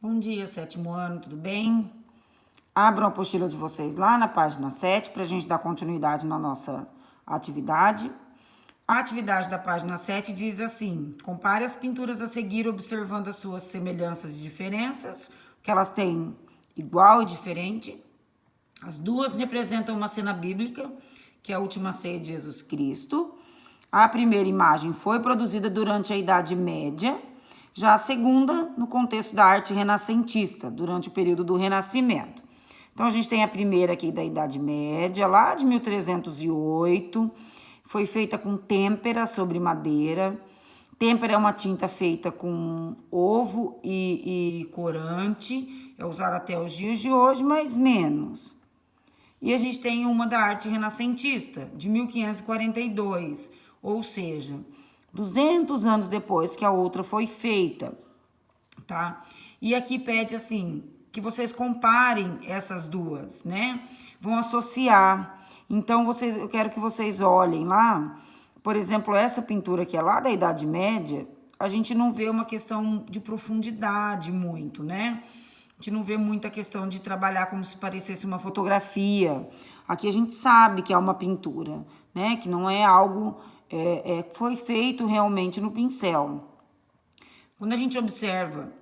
Bom dia, sétimo ano, tudo bem? Abram a apostila de vocês lá na página 7 para a gente dar continuidade na nossa atividade. A atividade da página 7 diz assim: compare as pinturas a seguir observando as suas semelhanças e diferenças, que elas têm igual e diferente. As duas representam uma cena bíblica, que é a última ceia de Jesus Cristo. A primeira imagem foi produzida durante a Idade Média, já a segunda no contexto da arte renascentista, durante o período do Renascimento. Então a gente tem a primeira aqui da Idade Média, lá de 1308, foi feita com têmpera sobre madeira. Têmpera é uma tinta feita com ovo e corante, é usada até os dias de hoje, mas menos. E a gente tem uma da arte renascentista, de 1542, ou seja, 200 anos depois que a outra foi feita, tá? E aqui pede assim, que vocês comparem essas duas, né? Vão associar. Então, eu quero que vocês olhem lá, por exemplo, essa pintura que é lá da Idade Média, a gente não vê uma questão de profundidade muito, né? A gente não vê muita questão de trabalhar como se parecesse uma fotografia. Aqui a gente sabe que é uma pintura, né? Que não é algo foi feito realmente no pincel. Quando a gente observa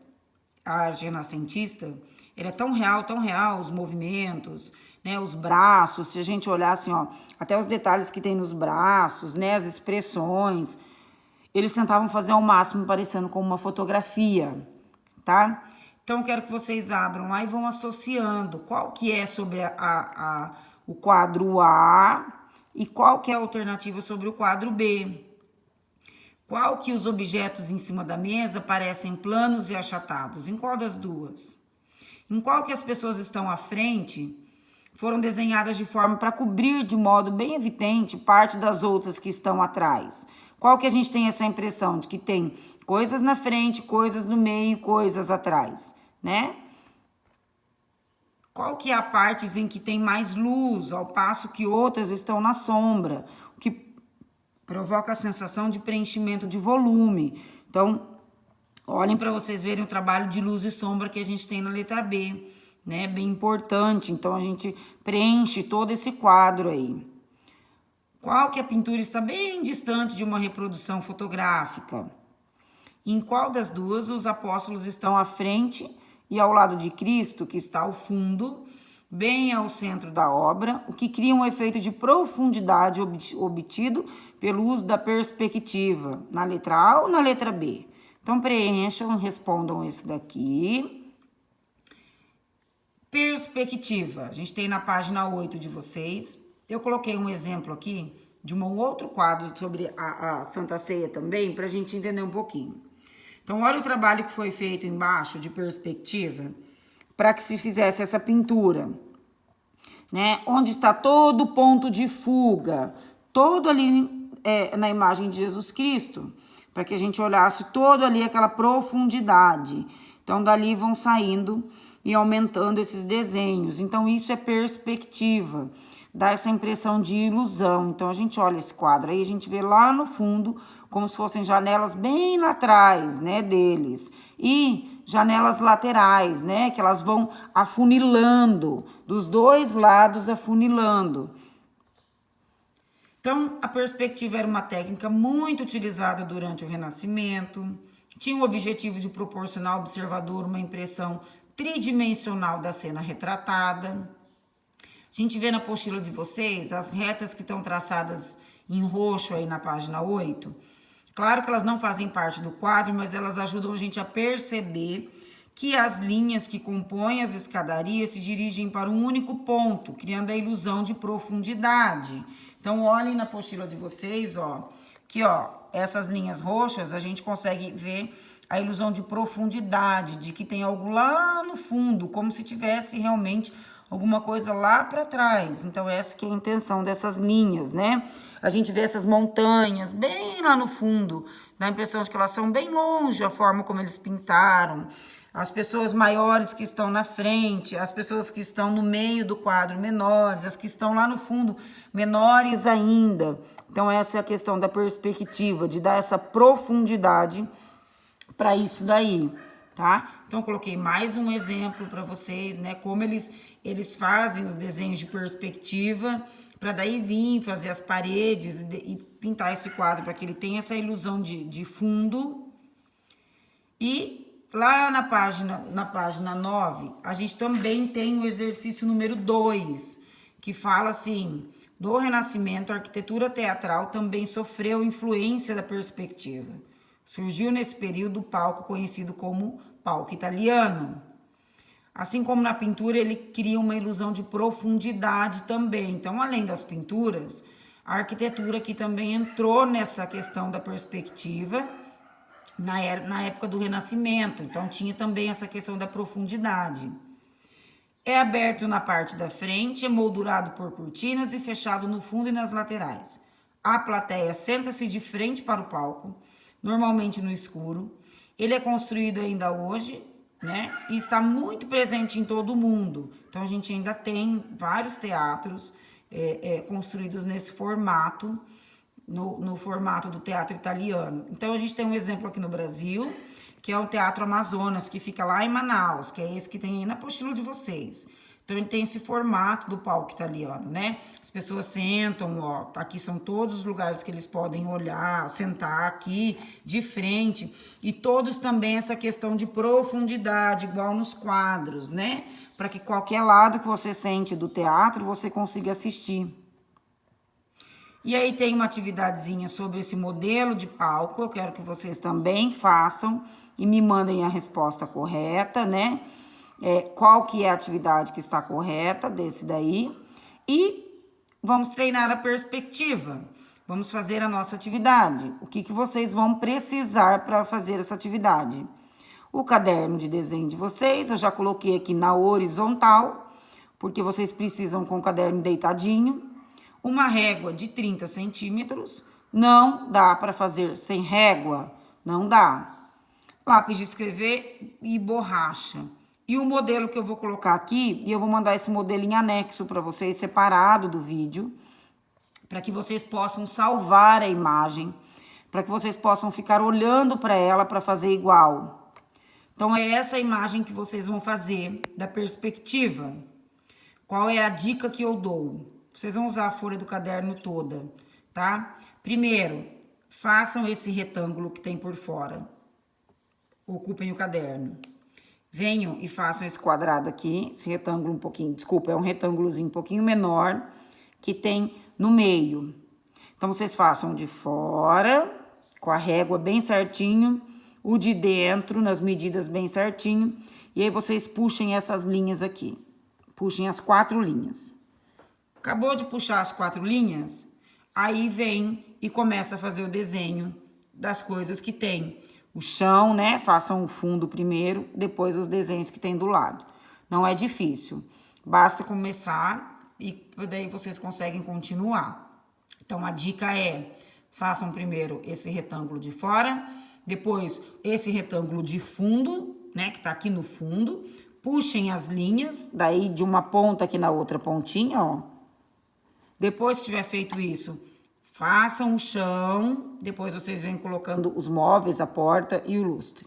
a arte renascentista, ele é tão real, os movimentos, né? Os braços, se a gente olhar assim, ó, até os detalhes que tem nos braços, né? As expressões, eles tentavam fazer ao máximo parecendo como uma fotografia, tá? Então, eu quero que vocês abram lá e vão associando qual que é sobre o quadro A e qual que é a alternativa sobre o quadro B. Qual que os objetos em cima da mesa parecem planos e achatados? Em qual das duas? Em qual que as pessoas estão à frente foram desenhadas de forma para cobrir de modo bem evidente parte das outras que estão atrás? Qual que a gente tem essa impressão de que tem coisas na frente, coisas no meio, coisas atrás, né? Qual que é a parte em que tem mais luz, ao passo que outras estão na sombra, o que provoca a sensação de preenchimento de volume. Então, olhem para vocês verem o trabalho de luz e sombra que a gente tem na letra B, né? Bem importante. Então, a gente preenche todo esse quadro aí. Qual que a pintura está bem distante de uma reprodução fotográfica? Em qual das duas os apóstolos estão à frente e ao lado de Cristo, que está ao fundo, bem ao centro da obra, o que cria um efeito de profundidade obtido pelo uso da perspectiva, na letra A ou na letra B? Então, preencham, respondam esse daqui. Perspectiva, a gente tem na página 8 de vocês. Eu coloquei um exemplo aqui de um outro quadro sobre a Santa Ceia também, para a gente entender um pouquinho. Então, olha o trabalho que foi feito embaixo de perspectiva para que se fizesse essa pintura, né? Onde está todo o ponto de fuga, todo ali na imagem de Jesus Cristo, para que a gente olhasse todo ali aquela profundidade. Então, dali vão saindo e aumentando esses desenhos. Então, isso é perspectiva, dá essa impressão de ilusão. Então, a gente olha esse quadro aí, a gente vê lá no fundo como se fossem janelas bem lá atrás, né, deles. E janelas laterais, né, que elas vão afunilando, dos dois lados afunilando. Então, a perspectiva era uma técnica muito utilizada durante o Renascimento, tinha o objetivo de proporcionar ao observador uma impressão tridimensional da cena retratada. A gente vê na apostila de vocês as retas que estão traçadas em roxo aí na página 8. Claro que elas não fazem parte do quadro, mas elas ajudam a gente a perceber que as linhas que compõem as escadarias se dirigem para um único ponto, criando a ilusão de profundidade. Então, olhem na apostila de vocês, ó, que ó, essas linhas roxas, a gente consegue ver a ilusão de profundidade, de que tem algo lá no fundo, como se tivesse realmente alguma coisa lá para trás. Então, essa que é a intenção dessas linhas, né? A gente vê essas montanhas bem lá no fundo, dá a impressão de que elas são bem longe, a forma como eles pintaram. As pessoas maiores que estão na frente, as pessoas que estão no meio do quadro menores, as que estão lá no fundo menores ainda. Então, essa é a questão da perspectiva, de dar essa profundidade para isso daí, tá? Então, coloquei mais um exemplo para vocês, né? Como eles fazem os desenhos de perspectiva, para daí vir fazer as paredes e pintar esse quadro para que ele tenha essa ilusão de fundo. E lá na página 9, a gente também tem o exercício número 2, que fala assim: do Renascimento, a arquitetura teatral também sofreu influência da perspectiva. Surgiu nesse período o palco conhecido como palco italiano. Assim como na pintura, ele cria uma ilusão de profundidade também. Então, além das pinturas, a arquitetura aqui também entrou nessa questão da perspectiva na época do Renascimento. Então, tinha também essa questão da profundidade. É aberto na parte da frente, emoldurado por cortinas e fechado no fundo e nas laterais. A plateia senta-se de frente para o palco, normalmente no escuro. Ele é construído ainda hoje, né? E está muito presente em todo o mundo. Então, a gente ainda tem vários teatros construídos nesse formato, no formato do teatro italiano. Então, a gente tem um exemplo aqui no Brasil, que é o Teatro Amazonas, que fica lá em Manaus, que é esse que tem aí na apostila de vocês. Então, ele tem esse formato do palco italiano, né? As pessoas sentam, ó, aqui são todos os lugares que eles podem olhar, sentar aqui de frente. E todos também essa questão de profundidade, igual nos quadros, né? Para que qualquer lado que você sente do teatro, você consiga assistir. E aí tem uma atividadezinha sobre esse modelo de palco, eu quero que vocês também façam e me mandem a resposta correta, né? Qual que é a atividade que está correta desse daí. E vamos treinar a perspectiva. Vamos fazer a nossa atividade. O que vocês vão precisar para fazer essa atividade? O caderno de desenho de vocês, eu já coloquei aqui na horizontal, porque vocês precisam com o caderno deitadinho. Uma régua de 30 centímetros, não dá para fazer sem régua, não dá. Lápis de escrever e borracha. E o modelo que eu vou colocar aqui, e eu vou mandar esse modelo em anexo para vocês, separado do vídeo, para que vocês possam salvar a imagem, para que vocês possam ficar olhando para ela para fazer igual. Então, é essa imagem que vocês vão fazer da perspectiva. Qual é a dica que eu dou? Vocês vão usar a folha do caderno toda, tá? Primeiro, façam esse retângulo que tem por fora. Ocupem o caderno. Venham e façam esse quadrado aqui, esse retângulo um pouquinho, desculpa, é um retângulozinho um pouquinho menor que tem no meio. Então, vocês façam o de fora, com a régua bem certinho, o de dentro, nas medidas bem certinho, e aí vocês puxem essas linhas aqui. Puxem as 4 linhas. Acabou de puxar as 4 linhas, aí vem e começa a fazer o desenho das coisas que tem. O chão, né? Façam o fundo primeiro, depois os desenhos que tem do lado. Não é difícil. Basta começar e daí vocês conseguem continuar. Então, a dica é: façam primeiro esse retângulo de fora, depois esse retângulo de fundo, né? Que tá aqui no fundo. Puxem as linhas, daí de uma ponta aqui na outra pontinha, ó. Depois que tiver feito isso, façam o chão, depois vocês vêm colocando os móveis, a porta e o lustre,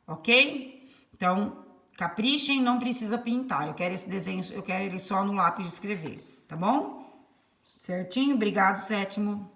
ok? Então, caprichem, não precisa pintar. Eu quero esse desenho, eu quero ele só no lápis de escrever, tá bom? Certinho? Obrigado, sétimo.